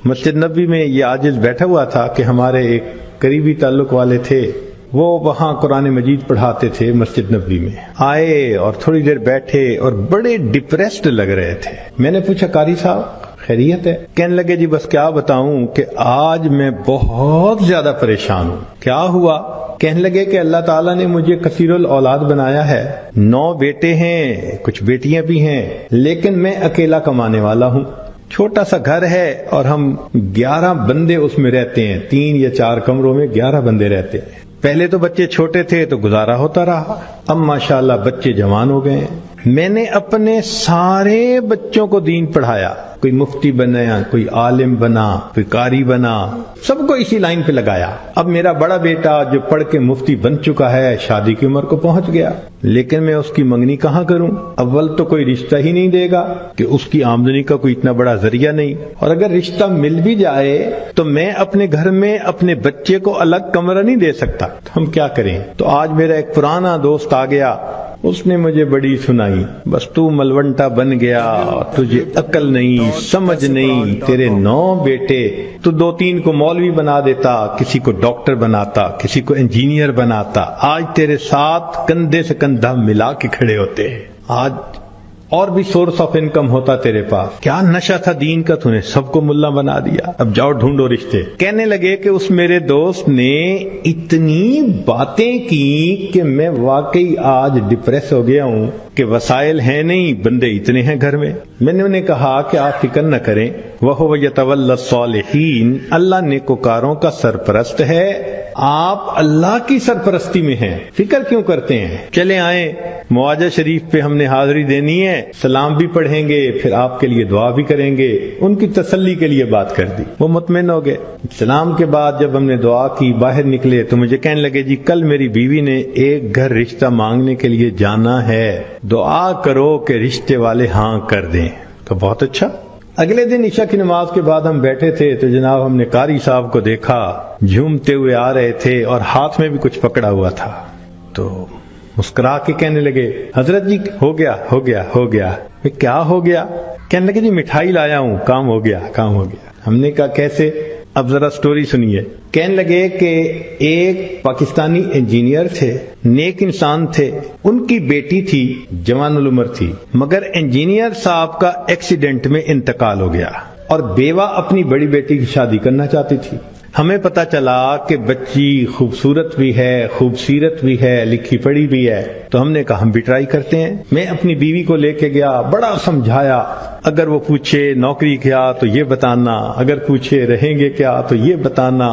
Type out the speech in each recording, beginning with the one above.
مسجد نبوی میں یہ عاجز بیٹھا ہوا تھا کہ ہمارے ایک قریبی تعلق والے تھے، وہ وہاں قرآن مجید پڑھاتے تھے مسجد نبوی میں، آئے اور تھوڑی دیر بیٹھے اور بڑے ڈپریسڈ لگ رہے تھے۔ میں نے پوچھا قاری صاحب خیریت ہے؟ کہنے لگے جی بس کیا بتاؤں کہ آج میں بہت زیادہ پریشان ہوں۔ کیا ہوا؟ کہنے لگے کہ اللہ تعالیٰ نے مجھے کثیر الاولاد بنایا ہے، 9 بیٹے ہیں، کچھ بیٹیاں بھی ہیں، لیکن میں اکیلا کمانے والا ہوں۔ چھوٹا سا گھر ہے اور ہم 11 بندے اس میں رہتے ہیں، 3 یا 4 کمروں میں 11 بندے رہتے ہیں۔ پہلے تو بچے چھوٹے تھے تو گزارا ہوتا رہا، اب ماشاءاللہ بچے جوان ہو گئے ہیں۔ میں نے اپنے سارے بچوں کو دین پڑھایا، کوئی مفتی بنا، کوئی عالم بنا، کوئی قاری بنا، سب کو اسی لائن پہ لگایا۔ اب میرا بڑا بیٹا جو پڑھ کے مفتی بن چکا ہے، شادی کی عمر کو پہنچ گیا، لیکن میں اس کی منگنی کہاں کروں؟ اول تو کوئی رشتہ ہی نہیں دے گا کہ اس کی آمدنی کا کوئی اتنا بڑا ذریعہ نہیں، اور اگر رشتہ مل بھی جائے تو میں اپنے گھر میں اپنے بچے کو الگ کمرہ نہیں دے سکتا، تو ہم کیا کریں؟ تو آج میرا ایک پرانا دوست آ گیا، اس نے مجھے بڑی سنائی، بس تو ملونٹا بن گیا، تجھے عقل نہیں، سمجھ نہیں، تیرے 9 بیٹے، تو 2-3 کو مولوی بنا دیتا، کسی کو ڈاکٹر بناتا، کسی کو انجینئر بناتا، آج تیرے ساتھ کندھے سے کندھا ملا کے کھڑے ہوتے ہیں، آج اور بھی سورس آف انکم ہوتا تیرے پاس۔ کیا نشہ تھا دین کا، تو نے سب کو ملا بنا دیا، اب جاؤ ڈھونڈو رشتے۔ کہنے لگے کہ اس میرے دوست نے اتنی باتیں کی کہ میں واقعی آج ڈپریس ہو گیا ہوں کہ وسائل ہیں نہیں، بندے اتنے ہیں گھر میں۔ میں نے انہیں کہا کہ آپ فکر نہ کریں، وَهُوَ يَتَوَلَّى الصَّالِحِينَ، اللہ نیکوکاروں کا سرپرست ہے، آپ اللہ کی سرپرستی میں ہیں، فکر کیوں کرتے ہیں؟ چلے آئیں، مواجہ شریف پہ ہم نے حاضری دینی ہے، سلام بھی پڑھیں گے، پھر آپ کے لیے دعا بھی کریں گے۔ ان کی تسلی کے لیے بات کر دی، وہ مطمئن ہو گئے۔ سلام کے بعد جب ہم نے دعا کی، باہر نکلے تو مجھے کہنے لگے جی کل میری بیوی نے ایک گھر رشتہ مانگنے کے لیے جانا ہے، دعا کرو کہ رشتے والے ہاں کر دیں۔ تو بہت اچھا۔ اگلے دن عشاء کی نماز کے بعد ہم بیٹھے تھے تو جناب ہم نے قاری صاحب کو دیکھا، جھومتے ہوئے آ رہے تھے اور ہاتھ میں بھی کچھ پکڑا ہوا تھا، تو مسکرا کے کہنے لگے حضرت جی ہو گیا ہو گیا ہو گیا۔ کیا ہو گیا؟ کہنے لگے جی مٹھائی لایا ہوں، کام ہو گیا کام ہو گیا۔ ہم نے کہا کیسے؟ اب ذرا سٹوری سنیے۔ کہنے لگے کہ ایک پاکستانی انجینئر تھے، نیک انسان تھے، ان کی بیٹی تھی، جوان العمر تھی، مگر انجینئر صاحب کا ایکسیڈنٹ میں انتقال ہو گیا اور بیوہ اپنی بڑی بیٹی کی شادی کرنا چاہتی تھی۔ ہمیں پتا چلا کہ بچی خوبصورت بھی ہے، خوبصیرت بھی ہے، لکھی پڑھی بھی ہے، تو ہم نے کہا ہم بھی ٹرائی کرتے ہیں۔ میں اپنی بیوی کو لے کے گیا، بڑا سمجھایا، اگر وہ پوچھے نوکری کیا تو یہ بتانا، اگر پوچھے رہیں گے کیا تو یہ بتانا،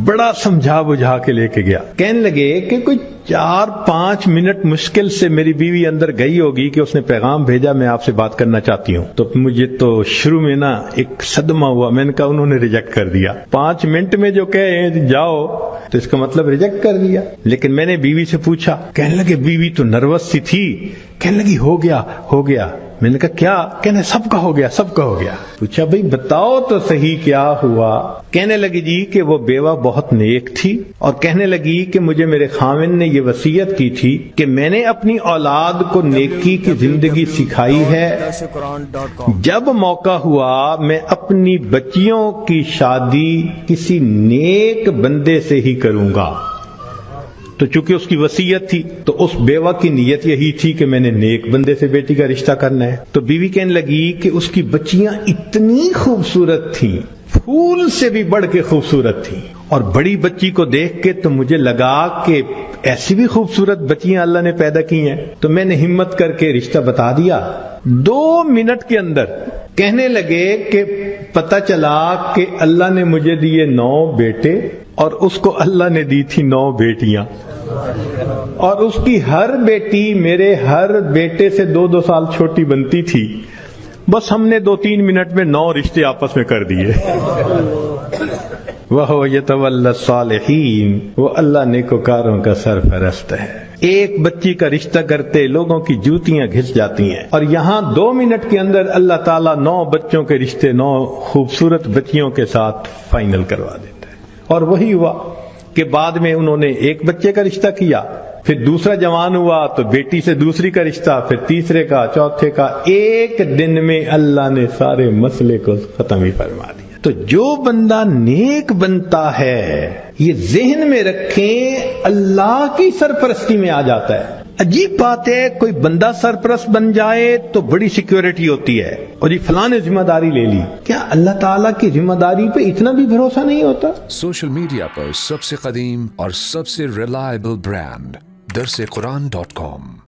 بڑا سمجھا بجھا کے لے کے گیا۔ کہنے لگے کہ کوئی 4-5 منٹ مشکل سے میری بیوی اندر گئی ہوگی کہ اس نے پیغام بھیجا میں آپ سے بات کرنا چاہتی ہوں۔ تو مجھے تو شروع میں نا ایک صدمہ ہوا، میں نے کہا انہوں نے ریجیکٹ کر دیا، 5 منٹ میں جو کہے جاؤ تو اس کا مطلب ریجیکٹ کر دیا۔ لیکن میں نے بیوی سے پوچھا، کہنے لگے بیوی تو نروس سی تھی، کہنے لگی ہو گیا ہو گیا۔ میں نے کہا کیا؟ کہنے سب کا ہو گیا سب کا ہو گیا۔ پوچھا بھئی بتاؤ تو صحیح کیا ہوا؟ کہنے لگی جی کہ وہ بیوہ بہت نیک تھی اور کہنے لگی کہ مجھے میرے خاوند نے یہ وصیت کی تھی کہ میں نے اپنی اولاد کو نیکی کی زندگی سکھائی ہے، جب موقع ہوا میں اپنی بچیوں کی شادی کسی نیک بندے سے ہی کروں گا۔ تو چونکہ اس کی وصیت تھی تو اس بیوہ کی نیت یہی تھی کہ میں نے نیک بندے سے بیٹی کا رشتہ کرنا ہے۔ تو بیوی کہنے لگی کہ اس کی بچیاں اتنی خوبصورت تھیں، پھول سے بھی بڑھ کے خوبصورت تھیں، اور بڑی بچی کو دیکھ کے تو مجھے لگا کہ ایسی بھی خوبصورت بچیاں اللہ نے پیدا کی ہیں۔ تو میں نے ہمت کر کے رشتہ بتا دیا۔ 2 منٹ کے اندر کہنے لگے کہ پتہ چلا کہ اللہ نے مجھے دیے 9 بیٹے اور اس کو اللہ نے دی تھی 9 بیٹیاں، اور اس کی ہر بیٹی میرے ہر بیٹے سے 2-2 سال چھوٹی بنتی تھی۔ بس ہم نے 2-3 منٹ میں 9 رشتے آپس میں کر دیے۔ وَهُوَ يَتَوَلَّى الصَّالِحِينَ، وہ اللہ نیکوکاروں کا سرپرست ہے۔ ایک بچی کا رشتہ کرتے لوگوں کی جوتیاں گھس جاتی ہیں، اور یہاں 2 منٹ کے اندر اللہ تعالیٰ 9 بچوں کے رشتے 9 خوبصورت بچیوں کے ساتھ فائنل کروا دیتا ہے۔ اور وہی ہوا کہ بعد میں انہوں نے ایک بچے کا رشتہ کیا، پھر دوسرا جوان ہوا تو بیٹی سے دوسری کا رشتہ، پھر تیسرے کا، چوتھے کا، ایک دن میں اللہ نے سارے مسئلے کو ختم ہی فرما دیا۔ تو جو بندہ نیک بنتا ہے یہ ذہن میں رکھیں اللہ کی سرپرستی میں آ جاتا ہے. عجیب بات ہے، کوئی بندہ سرپرست بن جائے تو بڑی سیکیورٹی ہوتی ہے، اور یہ فلاں نے ذمہ داری لے لی. کیا اللہ تعالیٰ کی ذمہ داری پہ اتنا بھی بھروسہ نہیں ہوتا؟ سوشل میڈیا پر سب سے قدیم اور سب سے ریلائبل برانڈ درسقرآن.com